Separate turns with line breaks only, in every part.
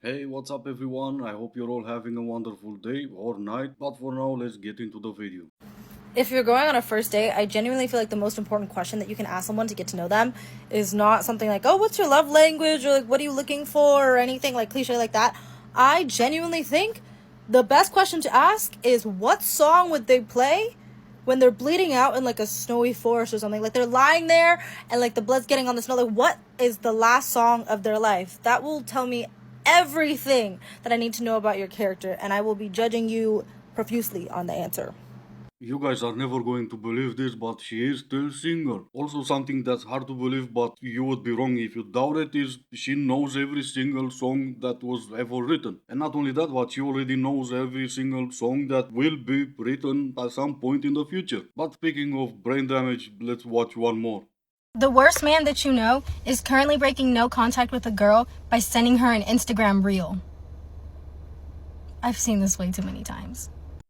Hey, what's up everyone? I hope you're all having a wonderful day or night, but for now, let's get into the video.
If you're going on a first date, I genuinely feel like the most important question that you can ask someone to get to know them is not something like, oh, what's your love language? Or like, what are you looking for? Or anything like cliche like that. I genuinely think the best question to ask is, what song would they play when they're bleeding out in like a snowy forest or something? Like they're lying there and like the blood's getting on the snow. Like, what is the last song of their life? That will tell me everything that I need to know about your character, and I will be judging you profusely on the answer.
You guys are never going to believe this, but she is still single. Also, something that's hard to believe, but you would be wrong if you doubt it, is she knows every single song that was ever written. And not only that, but she already knows every single song that will be written at some point in the future. But speaking of brain damage, let's watch one more.
The worst man that you know is currently breaking no contact with a girl by sending her an Instagram reel. I've seen this way too many times.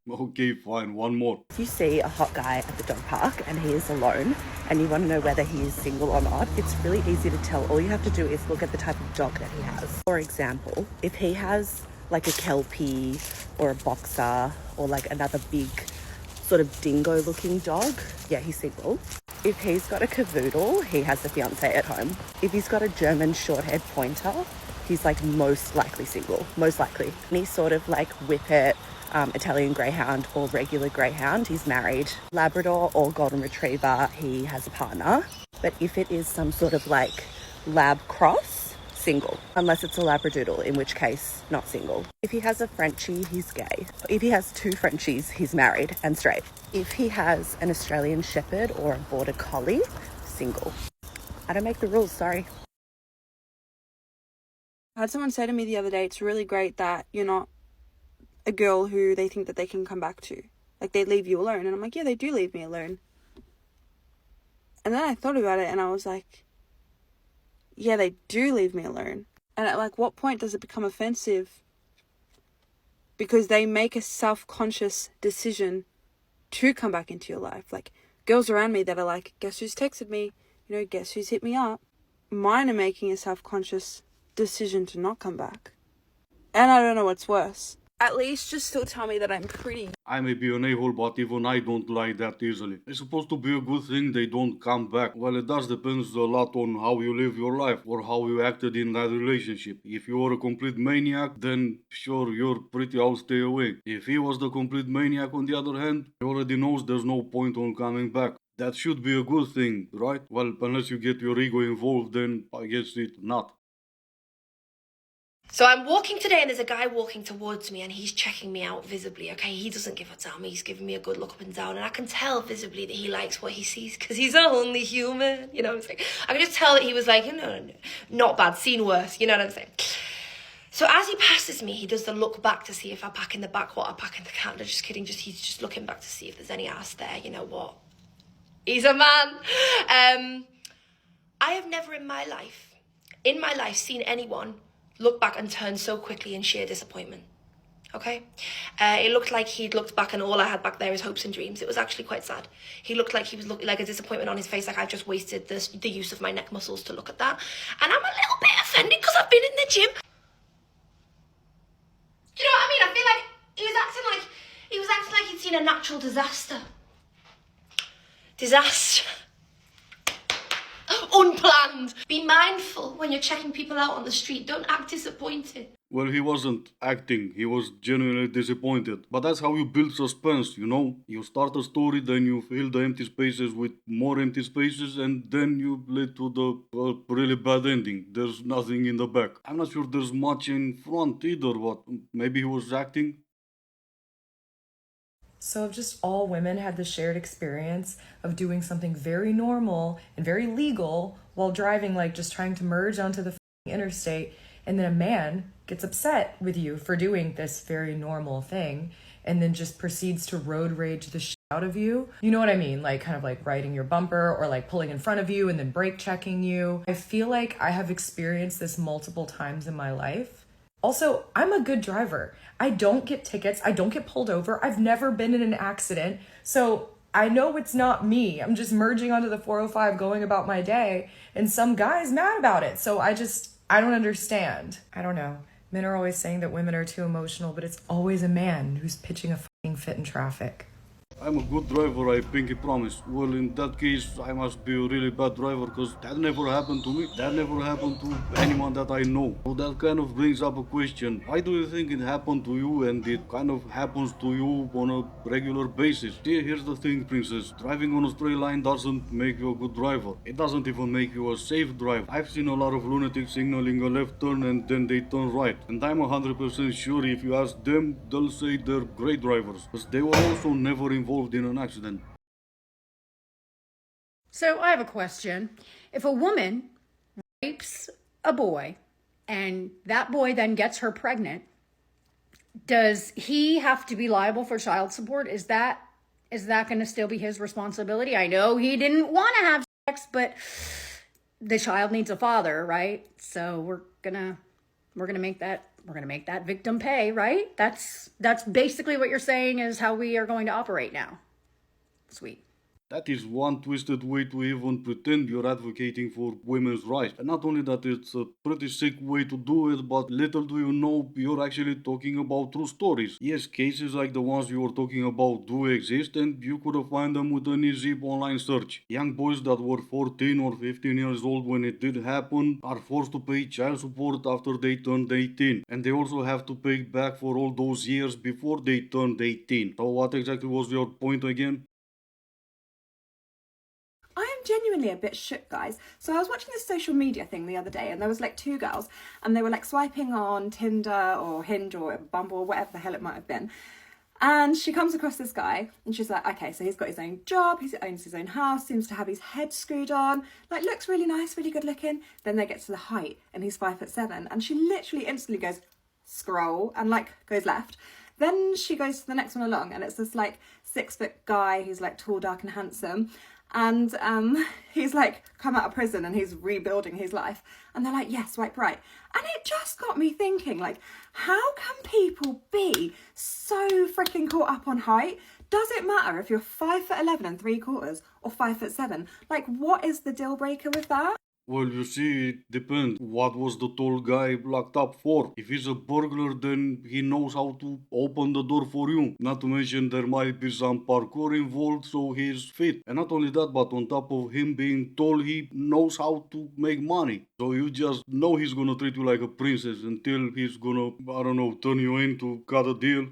Okay, fine, one more.
If you see a hot guy at the dog park and he is alone and you want to know whether he is single or not, it's really easy to tell. All you have to do is look at the type of dog that he has. For example, if he has like a Kelpie or a boxer or like another big sort of dingo looking dog, yeah, he's single. If he's got a cavoodle, he has a fiance at home. If he's got a German short-haired pointer, he's like most likely single, most likely. Any sort of like whippet, Italian Greyhound or regular Greyhound, he's married. Labrador or Golden Retriever, he has a partner. But if it is some sort of like lab cross, single. Unless it's a Labradoodle, in which case, not single. If he has a Frenchie, he's gay. If he has two Frenchies, he's married and straight. If he has an Australian Shepherd or a Border Collie, single. I don't make the rules, sorry.
I had someone say to me the other day, it's really great that you're not a girl who they think that they can come back to. Like, they leave you alone. And I'm like, yeah, they do leave me alone. And then I thought about it and I was like, yeah, they do leave me alone. And at like what point does it become offensive? Because they make a self-conscious decision to come back into your life. Like, girls around me that are like, guess who's texted me? Guess who's hit me up? Mine are making a self-conscious decision to not come back. And I don't know what's worse. At least just still tell me that I'm pretty.
I may be an a-hole, but even I don't lie that easily. It's supposed to be a good thing they don't come back. Well, it does depends a lot on how you live your life or how you acted in that relationship. If you were a complete maniac, then sure, you're pretty, I'll stay away. If he was the complete maniac on the other hand, he already knows there's no point on coming back. That should be a good thing, right? Well, unless you get your ego involved, then I guess it's not.
So I'm walking today and there's a guy walking towards me and he's checking me out visibly, okay? He doesn't give a damn. He's giving me a good look up and down and I can tell visibly that he likes what he sees because he's only human, It's like, I can just tell that he was like, not bad, seen worse, you know what I'm saying? So as he passes me, he does the look back to see if I pack in the back what I pack in the car. No, just kidding, he's just looking back to see if there's any ass there, you know what? He's a man. I have never in my life seen anyone look back and turn so quickly in sheer disappointment. Okay? It looked like he'd looked back and all I had back there is hopes and dreams. It was actually quite sad. He looked like he was looking like a disappointment on his face, like I've just wasted the use of my neck muscles to look at that. And I'm a little bit offended because I've been in the gym. You know what I mean? I feel like he was acting like he'd seen a natural disaster. Unplanned. Be mindful when you're checking people out on the street. Don't act disappointed.
Well, he wasn't acting, he was genuinely disappointed. But that's how you build suspense, You start a story, then you fill the empty spaces with more empty spaces, and then you lead to the really bad ending. There's nothing in the back. I'm not sure there's much in front either, but maybe he was acting.
So if just all women had the shared experience of doing something very normal and very legal while driving, like just trying to merge onto the interstate, and then a man gets upset with you for doing this very normal thing and then just proceeds to road rage the shit out of you. You know what I mean? Like kind of like riding your bumper or like pulling in front of you and then brake checking you. I feel like I have experienced this multiple times in my life. Also, I'm a good driver. I don't get tickets. I don't get pulled over. I've never been in an accident. So I know it's not me. I'm just merging onto the 405 going about my day and some guy's mad about it. So I don't understand. I don't know. Men are always saying that women are too emotional, but it's always a man who's pitching a fucking fit in traffic.
I'm a good driver, I pinky promise. Well, in that case, I must be a really bad driver because that never happened to me. That never happened to anyone that I know. So that kind of brings up a question. Why do you think it happened to you and it kind of happens to you on a regular basis? See, here's the thing, princess. Driving on a straight line doesn't make you a good driver. It doesn't even make you a safe driver. I've seen a lot of lunatics signaling a left turn and then they turn right. And I'm 100% sure if you ask them, they'll say they're great drivers. Because they were also never involved in an accident.
So I have a question. If a woman rapes a boy and that boy then gets her pregnant, does he have to be liable for child support? Is that going to still be his responsibility? I know he didn't want to have sex, but the child needs a father, right? So we're gonna make that victim pay, right? That's basically what you're saying is how we are going to operate now. Sweet.
That is one twisted way to even pretend you're advocating for women's rights. And not only that, it's a pretty sick way to do it, but little do you know, you're actually talking about true stories. Yes, cases like the ones you were talking about do exist, and you could have found them with an easy online search. Young boys that were 14 or 15 years old when it did happen are forced to pay child support after they turned 18. And they also have to pay back for all those years before they turned 18. So what exactly was your point again?
I am genuinely a bit shook, guys. So I was watching this social media thing the other day and there was like two girls and they were like swiping on Tinder or Hinge or Bumble or whatever the hell it might have been. And she comes across this guy and she's like, okay, so he's got his own job, he owns his own house, seems to have his head screwed on, like looks really nice, really good looking. Then they get to the height and he's 5'7" and she literally instantly goes, scroll, and like goes left. Then she goes to the next one along and it's this like 6-foot guy who's like tall, dark and handsome. And he's like come out of prison and he's rebuilding his life. And they're like, yeah, swipe right. And it just got me thinking, like, how can people be so freaking caught up on height? Does it matter if you're 5'11" 3/4 or 5'7"? Like, what is the deal breaker with that?
Well, you see, it depends. What was the tall guy locked up for? If he's a burglar, then he knows how to open the door for you. Not to mention there might be some parkour involved, so he's fit. And not only that, but on top of him being tall, he knows how to make money. So you just know he's gonna treat you like a princess until he's gonna, I don't know, turn you in to cut a deal.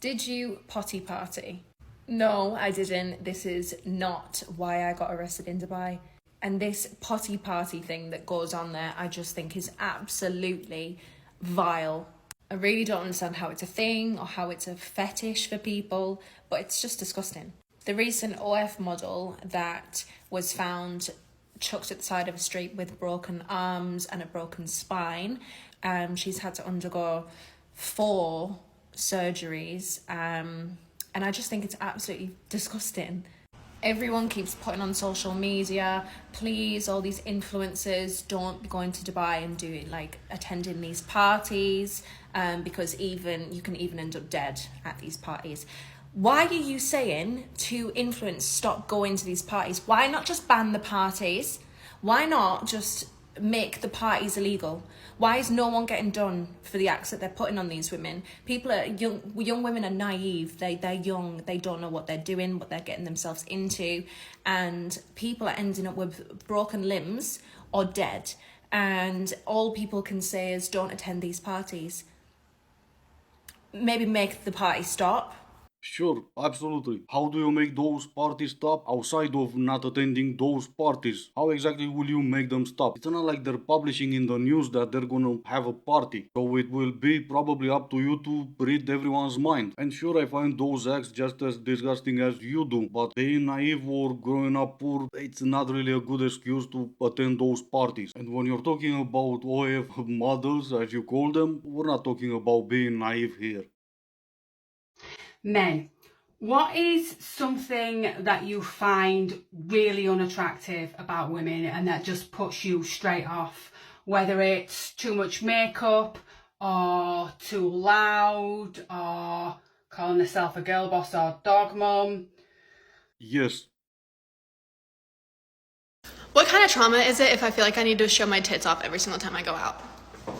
Did you potty party? No, I didn't. This is not why I got arrested in Dubai. And this potty party thing that goes on there, I just think is absolutely vile. I really don't understand how it's a thing or how it's a fetish for people, but it's just disgusting. The recent OF model that was found chucked at the side of a street with broken arms and a broken spine, she's had to undergo 4 surgeries, and I just think it's absolutely disgusting. Everyone keeps putting on social media, please, all these influencers, don't be going to Dubai and doing like attending these parties, because you can even end up dead at these parties. Why are you saying to influence stop going to these parties? Why not just ban the parties? Why not just make the parties illegal? Why is no one getting done for the acts that they're putting on these women? People are young women are naive. They're young. They don't know what they're doing, what they're getting themselves into, and people are ending up with broken limbs or dead. And all people can say is don't attend these parties. Maybe make the party stop.
Sure, absolutely. How do you make those parties stop outside of not attending those parties? How exactly will you make them stop? It's not like they're publishing in the news that they're gonna have a party. So it will be probably up to you to read everyone's mind. And sure, I find those acts just as disgusting as you do. But being naive or growing up poor, it's not really a good excuse to attend those parties. And when you're talking about OF models, as you call them, we're not talking about being naive here.
Men, what is something that you find really unattractive about women and that just puts you straight off? Whether it's too much makeup or too loud or calling herself a girl boss or dog mum?
Yes.
What kind of trauma is it if I feel like I need to show my tits off every single time I go out?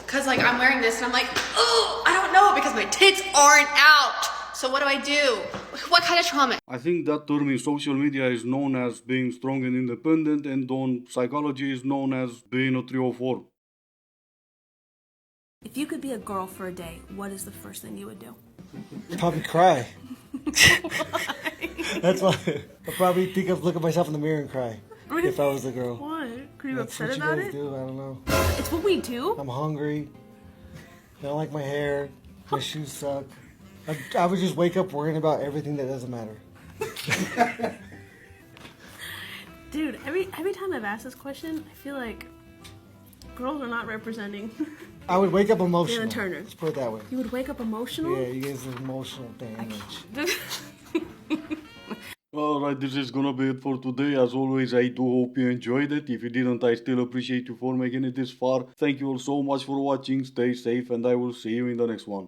Because, like, I'm wearing this and I'm like, oh, I don't know because my tits aren't out. So what do I do? What kind of trauma?
I think that term in social media is known as being strong and independent, and on psychology is known as being a 304.
If you could be a girl for a day, what is the first thing you would do?
Probably cry. That's why I'd probably look at myself in the mirror and cry if I was a girl.
What? Are you
That's
upset
what you
about
guys
it?
do. I don't know.
It's what we do.
I'm hungry. I don't like my hair. My shoes suck. I would just wake up worrying about everything that doesn't matter.
Dude, every time I've asked this question, I feel like girls are not representing.
I would wake up emotional.
Jalen Turner.
Let's put it that way.
You would wake up emotional?
Yeah, you guys are emotional damage.
Alright, this is gonna be it for today. As always, I do hope you enjoyed it. If you didn't, I still appreciate you for making it this far. Thank you all so much for watching. Stay safe, and I will see you in the next one.